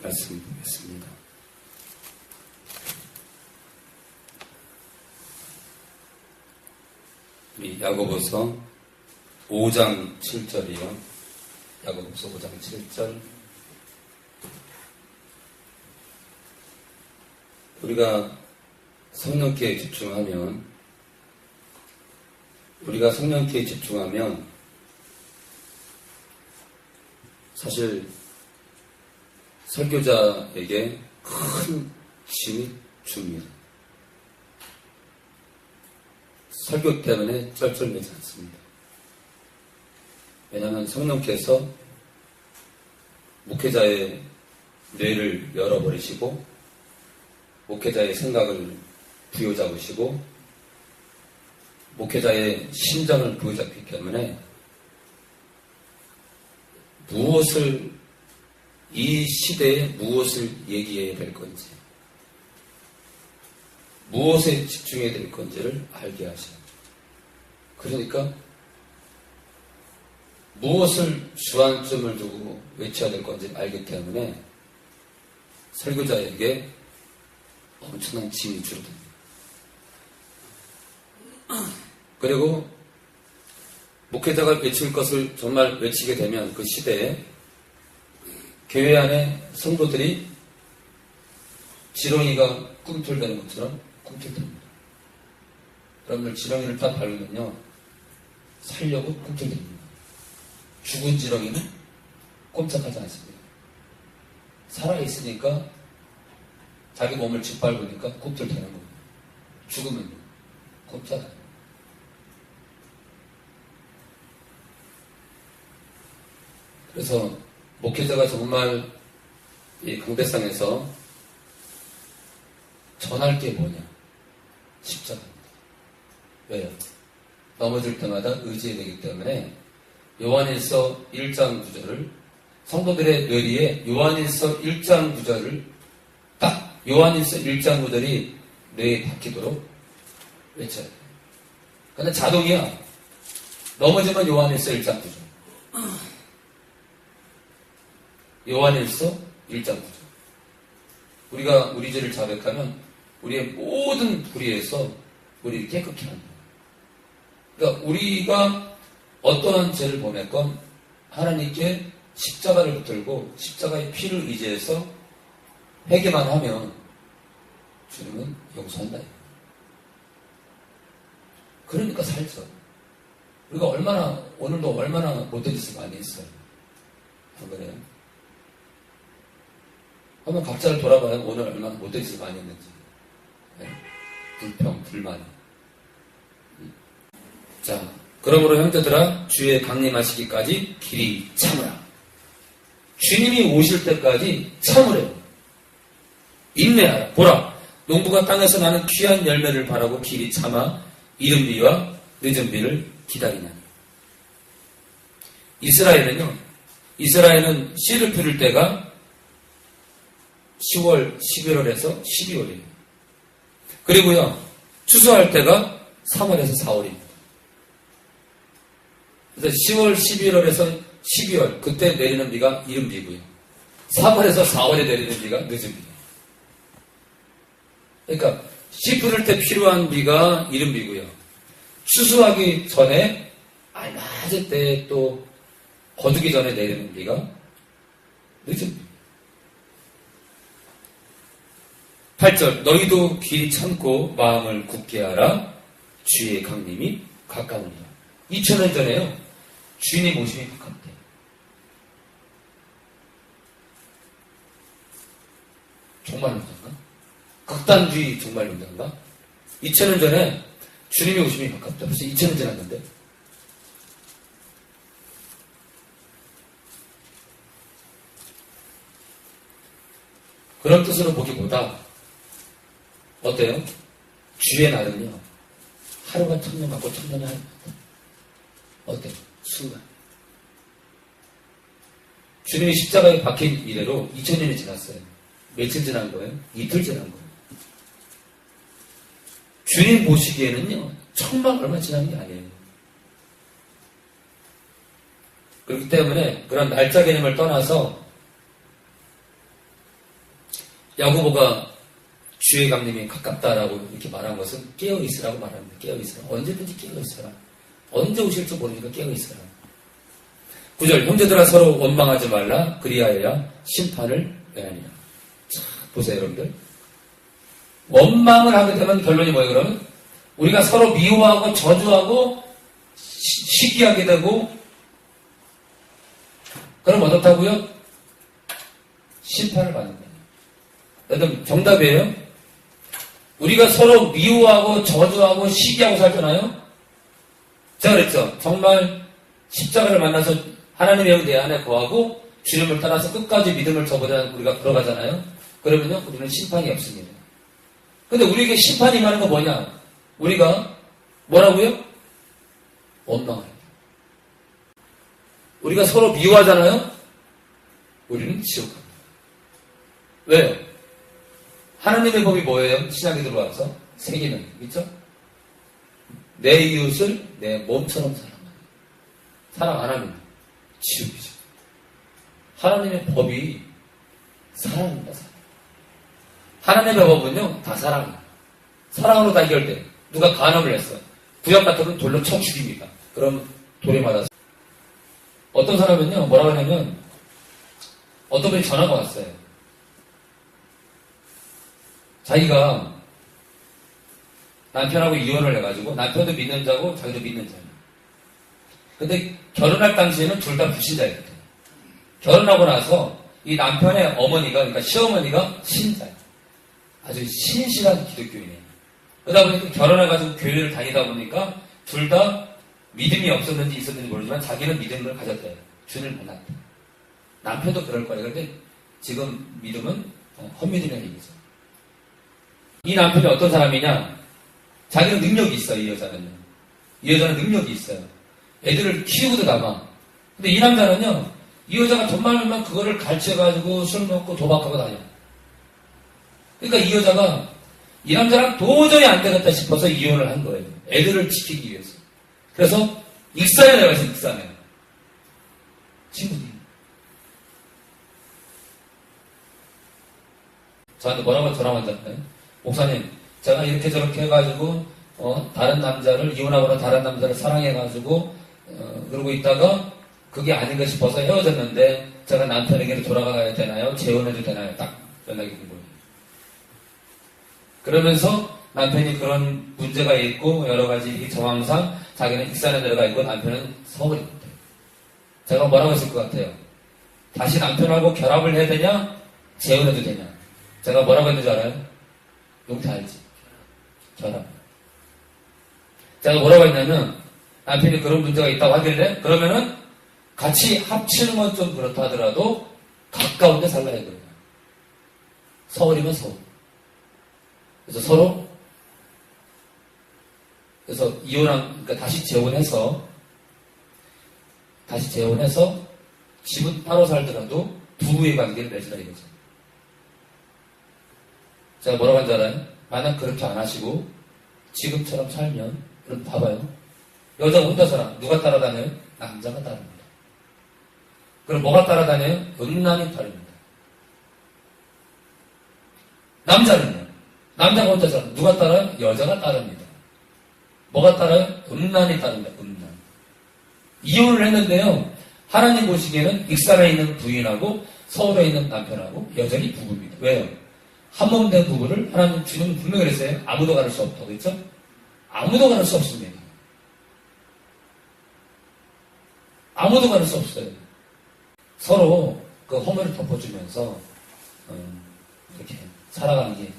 말씀 보겠습니다. 우리 야고보서 5장 7절이요. 야고보서 5장 7절. 우리가 성령께 집중하면 사실 설교자에게 큰 힘이 줍니다. 설교 때문에 쩔쩔매지 않습니다. 왜냐하면 성령께서 목회자의 뇌를 열어버리시고 목회자의 생각을 부여잡으시고 목회자의 심장을 부여잡기 때문에 이 시대에 무엇을 얘기해야 될 건지, 무엇에 집중해야 될 건지를 알게 하셔요. 그러니까 무엇을 주안점을 두고 외쳐야 될 건지 알기 때문에 설교자에게 엄청난 짐이 줄어듭니다. 그리고 목회자가 외칠 것을 정말 외치게 되면 그 시대에 교회 안에 성도들이 지렁이가 꿈틀대는 것처럼 꿈틀댑니다. 여러분들 지렁이를 딱 밟으면요 살려고 꿈틀댑니다. 죽은 지렁이는 꼼짝하지 않습니다. 살아있으니까 자기 몸을 짓밟으니까 꿈틀대는 겁니다. 죽으면 꼼짝 안 해요. 그래서 목회자가 정말 이 강대상에서 전할 게 뭐냐? 십자가입니다. 왜요? 넘어질 때마다 의지해야 되기 때문에 요한일서 1장 9절을 성도들의 뇌리에 요한일서 1장 9절을 딱 요한일서 1장 9절이 뇌에 박히도록 외쳐야 돼요. 근데 자동이야. 넘어지면 요한일서 1장 9절. 요한일서 1장 9절. 우리가 우리 죄를 자백하면 우리의 모든 불의에서 우리를 깨끗게 합니다. 그러니까 우리가 어떠한 죄를 범했건 하나님께 십자가를 붙들고 십자가의 피를 의지해서 회개만 하면 주님은 용서한다. 그러니까 살죠. 우리가 오늘도 얼마나 못된 짓을 많이 했어요. 안 그래요? 한번 각자를 돌아봐요. 오늘 얼마나 못된 짓을 많이 했는지. 불평, 불만. 자, 그러므로 형제들아 주의 강림하시기까지 길이 참으라. 주님이 오실 때까지 참으래요. 인내하라. 보라, 농부가 땅에서 나는 귀한 열매를 바라고 길이 참아 이른 비와 늦은 비를 기다리나니. 이스라엘은 씨를 뿌릴 때가 10월, 11월에서 12월이에요. 그리고요, 추수할 때가 3월에서 4월입니다. 그래서 10월, 11월에서 12월, 그때 내리는 비가 이른 비고요. 3월에서 4월에 내리는 비가 늦은 비예요. 그러니까, 씨 뿌릴 때 필요한 비가 이른 비고요. 추수하기 전에, 알맞을 때 또, 거두기 전에 내리는 비가 늦은 비. 8절, 너희도 길이 참고 마음을 굳게 하라. 주의 강림이 가까우니라. 2000년 전에요. 주인의 모심이 가깝대. 정말 문제인가? 극단주의 정말 문제인가? 2000년 전에 주님의 오심이 가깝다. 벌써 2000년 지났는데. 그런 뜻으로 보기보다 어때요? 주의 날은요, 하루가 천년 같고 천년이 하루 같다. 어때요? 순간. 주님이 십자가에 박힌 이래로 2000년이 지났어요. 며칠 지난 거예요? 이틀 지난 거예요. 주님 보시기에는요, 천만 얼마 지난 게 아니에요. 그렇기 때문에 그런 날짜 개념을 떠나서 야고보가 주의 강림이 가깝다라고 이렇게 말한 것은 깨어있으라고 말합니다. 깨어있으라. 언제든지 깨어있으라. 언제 오실지 모르니까 깨어있으라. 9절 형제들아 서로 원망하지 말라. 그리하여야 심판을 면하니라. 자, 보세요 여러분들. 원망을 하게 되면 결론이 뭐예요 그러면? 우리가 서로 미워하고 저주하고 시기하게 되고 그럼 어떻다고요? 심판을 받는 거예요. 여러분 정답이에요. 우리가 서로 미워하고 저주하고 시기하고 살잖아요. 제가 그랬죠. 정말 십자가를 만나서 하나님의 내 안에 거하고 주님을 따라서 끝까지 믿음을 저버려 우리가 걸어가잖아요. 그러면요 우리는 심판이 없습니다. 근데 우리에게 심판이 임하는 거 뭐냐? 우리가 뭐라고요? 원망을 해요. 우리가 서로 미워하잖아요. 우리는 지옥 갑니다. 왜요? 하나님의 법이 뭐예요? 신약에 들어와서 세계는 있죠? 내 이웃을 내 몸처럼 사랑하는 사랑 안 하면 지옥이죠. 하나님의 법이 사랑입니다. 사랑. 하나님의 법은요 다 사랑이에요. 사랑으로 다 해결돼요. 누가 간음을 했어. 구약 같으면 돌로 쳐 죽입니다. 그럼 돌에 맞아서 어떤 사람은요 뭐라고 하냐면 어떤 분이 전화가 왔어요. 자기가 남편하고 이혼을 해가지고 남편도 믿는 자고 자기도 믿는 자예요. 근데 결혼할 당시에는 둘 다 불신자였거든요. 결혼하고 나서 이 남편의 어머니가 그러니까 시어머니가 신자예요. 아주 신실한 기독교인이에요. 그러다 보니까 결혼해가지고 교회를 다니다 보니까 둘 다 믿음이 없었는지 있었는지 모르지만 자기는 믿음을 가졌대요. 주님을 만났대. 남편도 그럴 거예요. 그런데 지금 믿음은 헛믿음이라는 얘기죠. 이 남편이 어떤 사람이냐? 자기는 능력이 있어요. 이 여자는요. 이 여자는 능력이 있어요. 애들을 키우고도 남아. 근데 이 남자는요. 이 여자가 정말만 그거를 가르쳐가지고 술 먹고 도박하고 다녀. 그러니까 이 여자가 이 남자랑 도저히 안 되겠다 싶어서 이혼을 한 거예요. 애들을 지키기 위해서. 그래서 익산에 내가서 익산에. 친구들이. 저한테 뭐라고 전화 왔잖아요. 목사님, 제가 이렇게 저렇게 해가지고, 다른 남자를, 이혼하거나 다른 남자를 사랑해가지고, 그러고 있다가, 그게 아닌가 싶어서 헤어졌는데, 제가 남편에게로 돌아가야 되나요? 재혼해도 되나요? 딱 연락이 온 거예요. 그러면서 남편이 그런 문제가 있고, 여러 가지 정황상, 자기는 익산에 들어가 있고, 남편은 서울에 있대요. 제가 뭐라고 했을 것 같아요? 다시 남편하고 결합을 해야 되냐? 재혼해도 되냐? 제가 뭐라고 했는지 알아요? 용태 알지? 결합. 제가 뭐라고 했냐면, 남편이 그런 문제가 있다고 하길래, 그러면은 같이 합치는 건 좀 그렇다 하더라도 가까운 데 살라 이거예요. 서울이면 서울. 그래서 서로, 그래서 그러니까 다시 재혼해서 집은 따로 살더라도 부부의 관계를 맺으라 이거죠. 제가 뭐라고 한줄 알아요? 만약 그렇게 안 하시고 지금처럼 살면 그럼 봐봐요. 여자가 혼자 살아. 누가 따라다녀요? 남자가 따릅니다. 그럼 뭐가 따라다녀요? 음란이 따릅니다. 남자는요? 남자가 혼자 살아. 누가 따라요? 여자가 따릅니다. 뭐가 따라요? 음란이 따릅니다. 음란. 이혼을 했는데요. 하나님 보시기에는 익산에 있는 부인하고 서울에 있는 남편하고 여전히 부부입니다. 왜요? 한 몸 된 부부를 하나님 주님은 분명히 그랬어요. 아무도 가를 수 없다고 했죠? 아무도 가를 수 없습니다. 아무도 가를 수 없어요. 서로 그 허물을 덮어주면서 이렇게 살아가는 게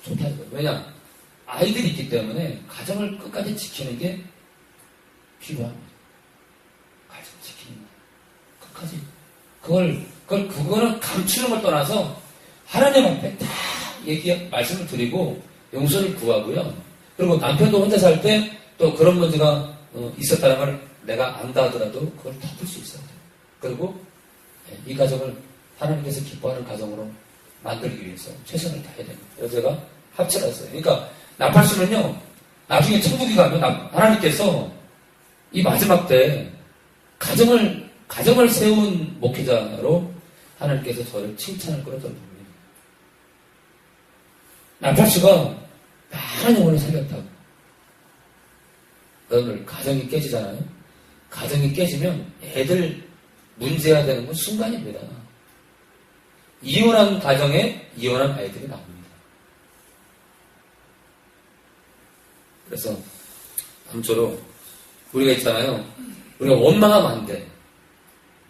좋다는 거예요. 왜냐? 아이들이 있기 때문에 가정을 끝까지 지키는 게 필요합니다. 가정 지키는 거. 끝까지. 그거는 감추는 걸 떠나서 하나님 앞에 다 말씀을 드리고 용서를 구하고요. 그리고 남편도 혼자 살 때 또 그런 문제가 있었다는 걸 내가 안다 하더라도 그걸 덮을 수 있어야 돼요. 그리고 이 가정을 하나님께서 기뻐하는 가정으로 만들기 위해서 최선을 다해야 됩니다. 그래서 제가 합체를 했어요. 그러니까 나팔수는요, 나중에 천국에 가면 하나님께서 이 마지막 때 가정을 세운 목회자로 하나님께서 저를 칭찬할 거라 저는 봅니다. 남자친구가 많은 영혼을 살렸다고. 여러분들, 가정이 깨지잖아요? 가정이 깨지면 애들 문제가 되는 건 순간입니다. 이혼한 가정에 이혼한 아이들이 나옵니다. 그래서 아무쪼록 우리가 있잖아요. 우리가 원망하면 안 돼.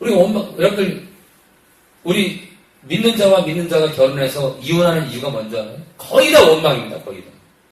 여러분들, 우리 믿는 자와 믿는 자가 결혼해서 이혼하는 이유가 뭔지 알아요? 거의 다 원망입니다. 거의 다.